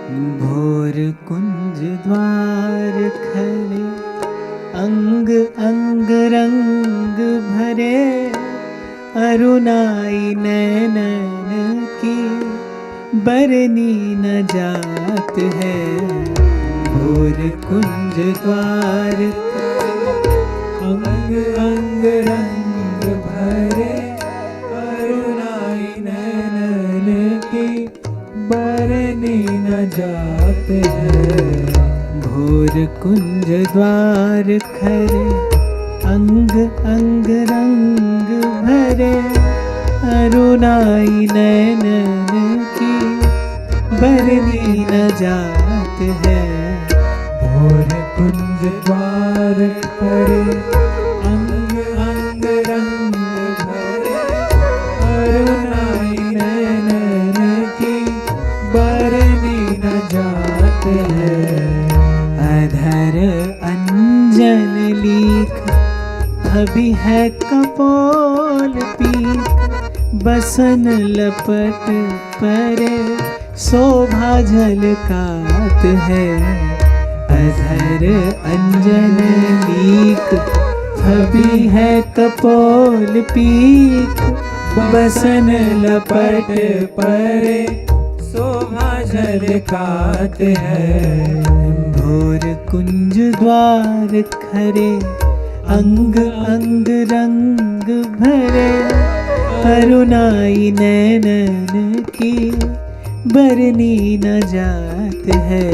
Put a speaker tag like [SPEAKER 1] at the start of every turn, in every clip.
[SPEAKER 1] भोर कुंज द्वार खले, अंग अंग रंग भरे, अरुणाई नैनन की बरनी न जात है। भोर कुंज द्वार
[SPEAKER 2] अंग अंग रंग भरे, अरुणाई नैनन की बरनी न जात है।
[SPEAKER 1] भोर कुंज द्वार खरे, अंग अंग रंग भरे, अरुणाई नैनन की बरनी न जात है।
[SPEAKER 2] भोर कुंज द्वार खरे, अंग अंग रंग भरे, अरुणाई नैनन की बरनी न जात है।
[SPEAKER 1] अधर अंजन लीक, अभी है कपोल पीक, बसन लपट परे, शोभा झलकात है। अधर अंजन लीक, अभी है कपोल पीक, बसन लपट
[SPEAKER 2] परे शोभा झलकात है।
[SPEAKER 1] भोर कुंज द्वार खरे, अंग अंग रंग भरे, अरुणाई नैनन की बरनी न जात है।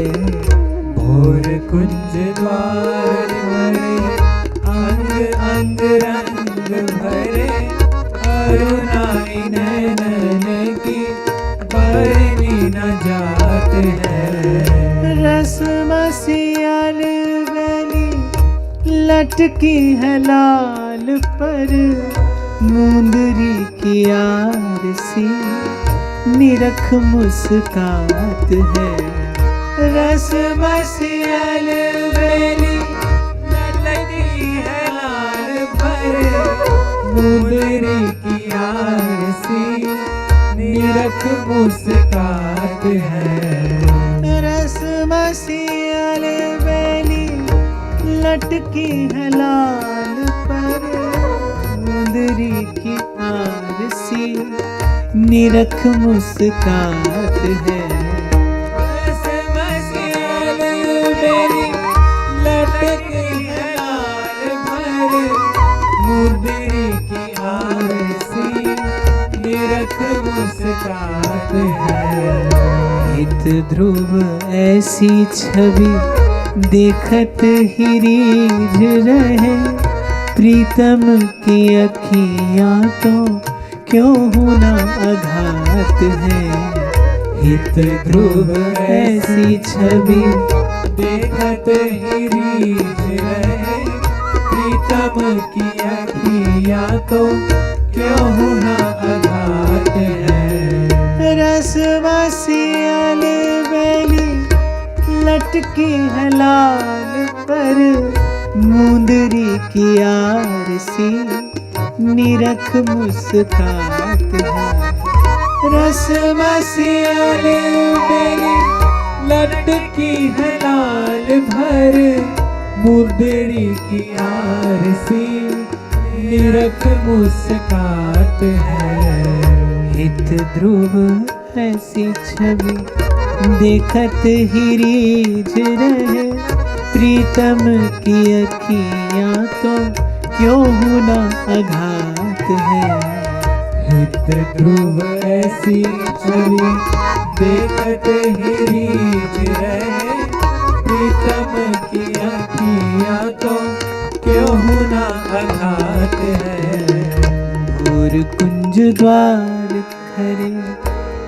[SPEAKER 2] भोर कुंज द्वार खरे, अंग अंग रंग भरे, अरुणाई नैनन की बरनी न जात है।
[SPEAKER 1] रसमसियल बेली लटकी है लाल पर, मुंदरी की आरसी निरख मुस्कात है।
[SPEAKER 2] रसमसियल बेली लटकी है लाल पर, मुंदरी की आरसी निरख मुस्कात है।
[SPEAKER 1] रसमसियल बेली लटकी है लाल पर, मुंदरी की आरसी निरख मुस्कात है।
[SPEAKER 2] रसमसियल बेली लटकी है लाल पर, मुंदरी की आरसी निरख मुस्कात है।
[SPEAKER 1] हित ध्रुव ऐसी छवि देखत ही रीझ रहे, प्रीतम की अखियाँ तो क्यों होना आघात है। हित ध्रुव ऐसी छवि
[SPEAKER 2] देखत ही रीझ रहे, प्रीतम की अखियाँ तो क्यों होना आघात है।
[SPEAKER 1] रसमसियल बेली लटकी है लाल पर, मुंदरी की आरसी निरख मुस्कात है।
[SPEAKER 2] रसमसियल बेली लटकी है लाल भर, मुंदरी की आरसी निरख मुस्कात है।
[SPEAKER 1] हित ध्रुव ऐसी छवि देखत ही रीझ रहे, प्रीतम की अखियाँ तो क्यों होना आघात है।
[SPEAKER 2] हित ध्रुव ऐसी छवि देखत ही रीझ रहे, प्रीतम की अखियाँ तो क्यों होना आघात है।
[SPEAKER 1] भोर कुंज द्वार खरे,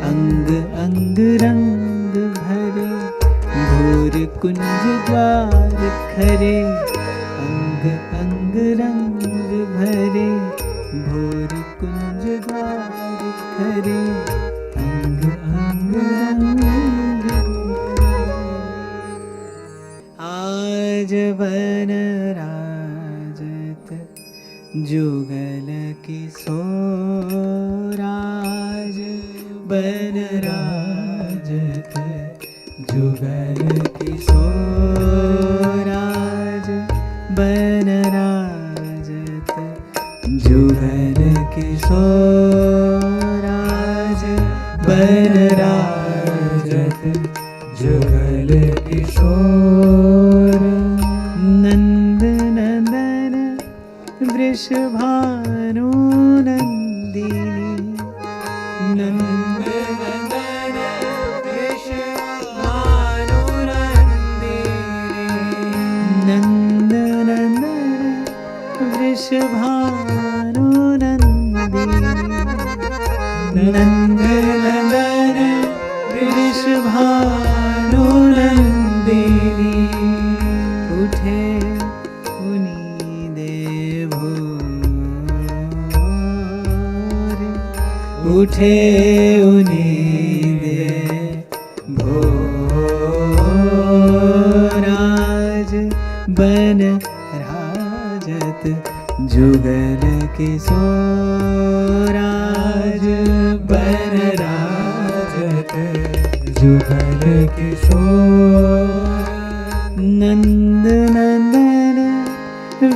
[SPEAKER 1] अंग अंग रंग भरे, भोर कुंज द्वार खरे, अंग अंग रंग भरे, भोर कुंज द्वार खरे, अंग अंग रंग आज बन राजत जुगल किशोराज बन राजत किशोराज बन राजत
[SPEAKER 2] जुगल किशोर
[SPEAKER 1] नंद नंदन वृषभानु नंदिनी
[SPEAKER 2] नंद नंदन वृषभानु नंदिनी
[SPEAKER 1] नंद नंदन वृषभानु नंदिनी नंद नंदन वृषभानु नंदिनी उठे उनी भोर उठे उनी भोराज बन राजत जुगल किशोराज बन
[SPEAKER 2] राजत जुगल किशोर
[SPEAKER 1] नंद नंदन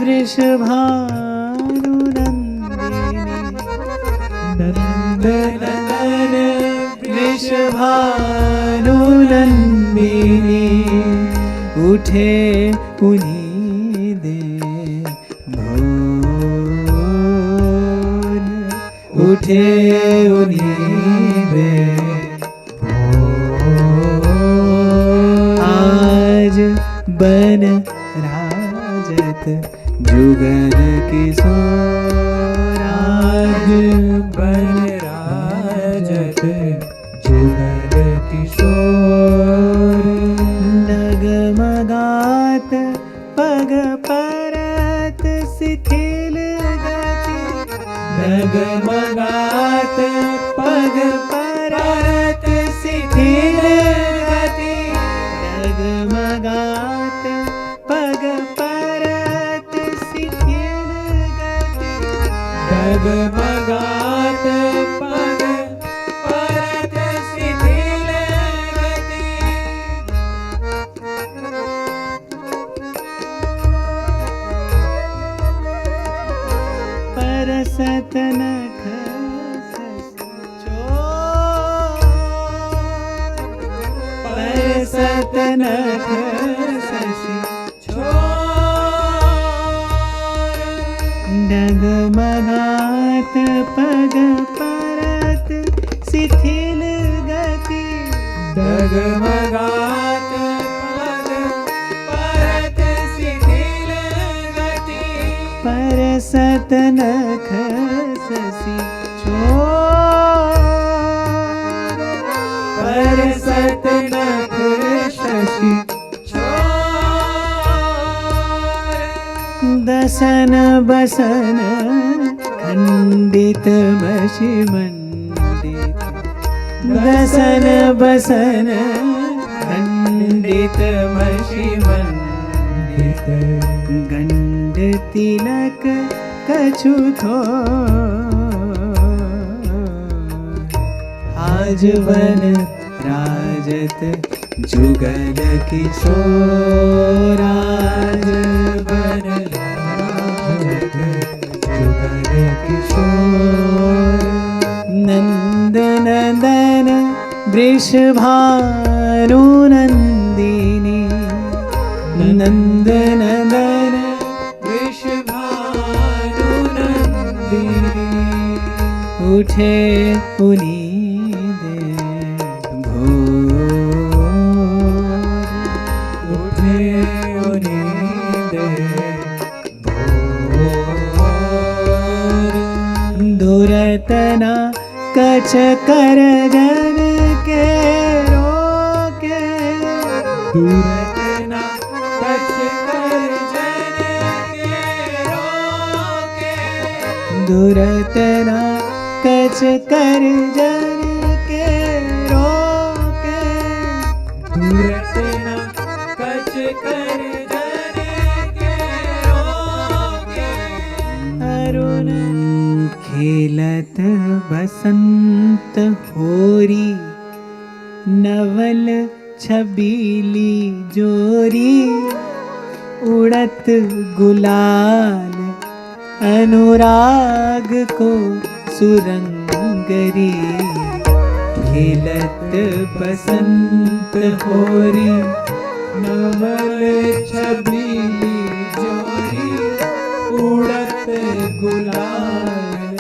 [SPEAKER 1] वृषभानु नंदिनी
[SPEAKER 2] नंद नंदन
[SPEAKER 1] वृषभानु नंदिनी उठे उन्हीं दे भोर उठे उन्हीं दे आज बन राजत जुगल किशोराज
[SPEAKER 2] बन राजत जुगल किशोर
[SPEAKER 1] डगमगात पग परत शिथिल गति
[SPEAKER 2] डगमगात
[SPEAKER 1] पग परत शिथिल गति डगमगात पग परत शिथिल गति
[SPEAKER 2] डगमगात पग परत शिथिल गति
[SPEAKER 1] परसत नख परसत नख शशि डगमगात पग परत शिथिल गति
[SPEAKER 2] डगमगात पग परत शिथिल गति
[SPEAKER 1] परसत नख शशि
[SPEAKER 2] परसत नख शशि
[SPEAKER 1] दसन बसन खंडित मशि मंडित दसन बसन खंडित मशि मंडित गंड तिलक कछु थो आज बन राजत जुगल किशोराज बन राजत जुगल किशोर नंद नंदन वृषभानु नंदिनी नंद नंदन
[SPEAKER 2] वृषभानु नंदिनी
[SPEAKER 1] उठे उनी दे भोर
[SPEAKER 2] उठे उन्हीं दे भोर
[SPEAKER 1] दुरतना कछ कर जन के रोके
[SPEAKER 2] दूरतना कछ कर जन के रोके
[SPEAKER 1] दुरतना कछ कर जन के रोके
[SPEAKER 2] दूरतना कछ कर जन के रोके
[SPEAKER 1] अरुण खेलत बसंत होरी नवल छबीली जोरी उड़त गुलाल अनुराग को सुरंगरी खेलत बसंत होरी
[SPEAKER 2] नवल छबीली जोरी उड़त गुलाल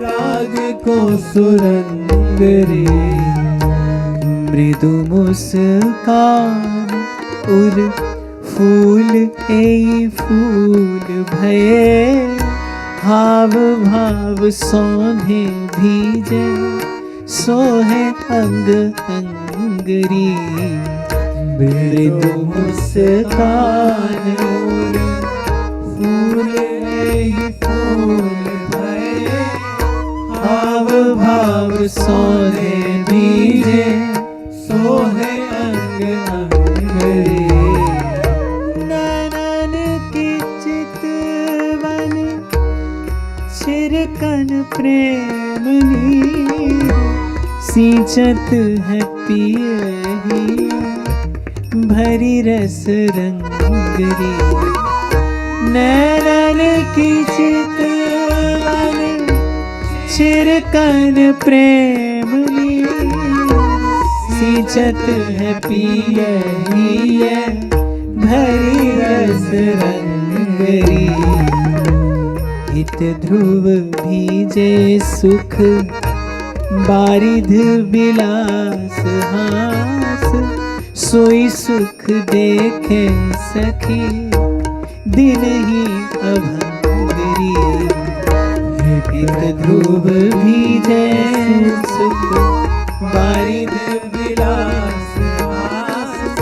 [SPEAKER 2] राग को सुरंगरी
[SPEAKER 1] मृदु मुस्कान उर फूल ए फूल भये हाव भाव सौंधे भीजे सोहे अंग अंगरी मृदु मुस्कान उर
[SPEAKER 2] फूल ही फूल भये
[SPEAKER 1] हाव भाव सौंधे भीजे
[SPEAKER 2] सोहे अंग अंगरी
[SPEAKER 1] नयन की चितवन छिरकन प्रेम नीर सींचत है पियही भरी रस रंगरी नैनन की चितवन छिरकन प्रेम नीर सींचत है पियही भरी रस रंगरी हित ध्रुव भीजे सुख बारिध बिलास हास सोई सुख देखे सखी दिन ही अभंगरी हित ध्रुव भीजे सुख बारिध
[SPEAKER 2] विलास आस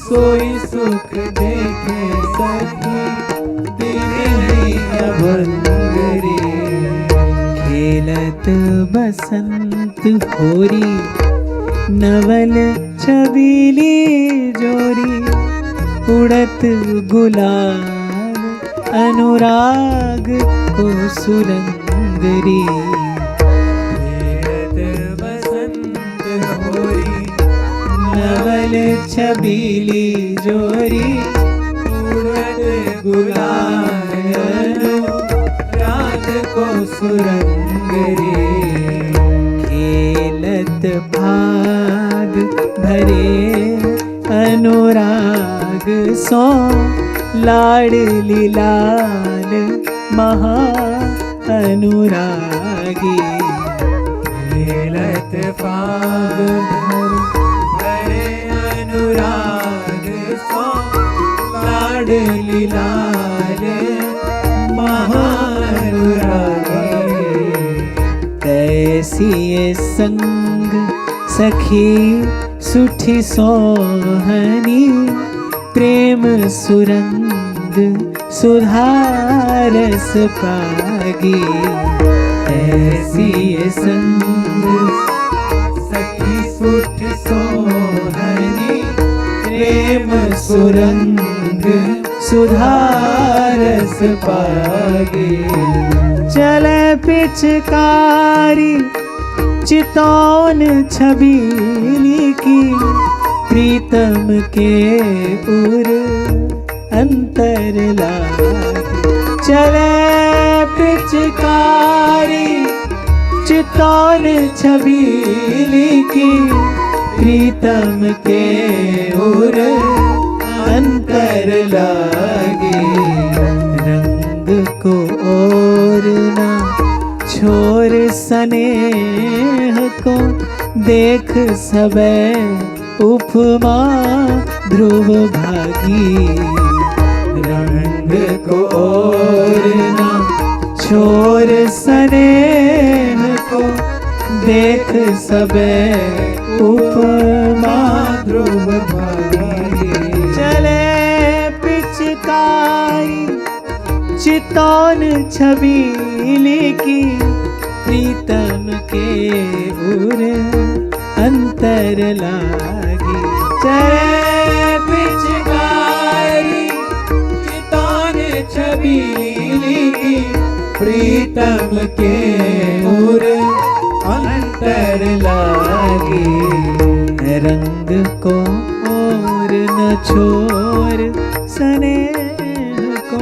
[SPEAKER 2] सोई सुख देखे सखी दिन अभंगरी
[SPEAKER 1] खेलत बसंत होरी नवल छबीली जोरी उड़त गुलाल अनुराग को सुरंगरी
[SPEAKER 2] बसंत होरी
[SPEAKER 1] नवल छबीली जोरी
[SPEAKER 2] उड़त गुलाल राग को सुरंगरी
[SPEAKER 1] खेलत भाग भरे अनुराग सो लाडली लाल महा अनुरागी
[SPEAKER 2] खेलत फाग भरे अनुराग सो लाडली लाल महानुरागी
[SPEAKER 1] कैसी ये संग सखी सुठी सोहनी प्रेम सुरंग सुधारस पागी ऐसी ये संग
[SPEAKER 2] सखी सुठ सोहनी
[SPEAKER 1] प्रेम सुरंग सुधारस पागी चले पिचकारी चितौन छबीली की प्रीतम के उर अंतर लागे चले पिचकारी चितौन छबीली की प्रीतम के उर अंतर लागे रंग को और ना छोर स्नेह को देख सबे उपमा ध्रुव भागी रंग को और ना छोर स्नेह को देख सबे उपमा
[SPEAKER 2] ध्रुव भागी
[SPEAKER 1] चले पिचकारी चितौन छबीली की प्रीतम के उर अंतर लागी
[SPEAKER 2] चले पिचकारी चितौन छबीली की प्रीतम के उर अंतर लागी
[SPEAKER 1] रंग को और न छोर स्नेह को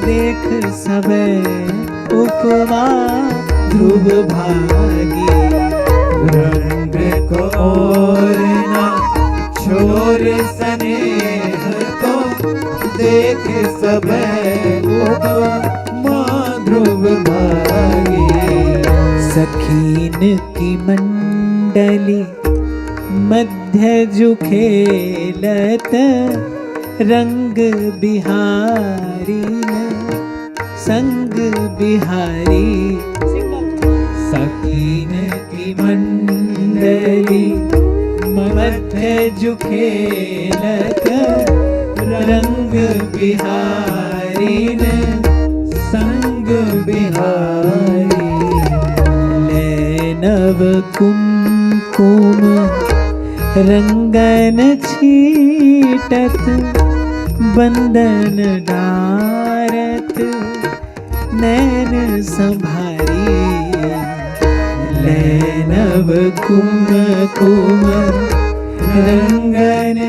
[SPEAKER 1] देख सबे उपमा ध्रुव भागी।
[SPEAKER 2] रंग को और ना छोर स्नेह को देख सब माँ ध्रुव भागी।
[SPEAKER 1] सखीन की मंडली मध्य जुखेलत रंग बिहारी न संग बिहारी। सखीन की मंडली मध्य जुखेलत रंग बिहारी न संग बिहारी। नव कुमकुम रंगन छीटत बंदन डारत नैन संभारी। नव कुमकुम रंगन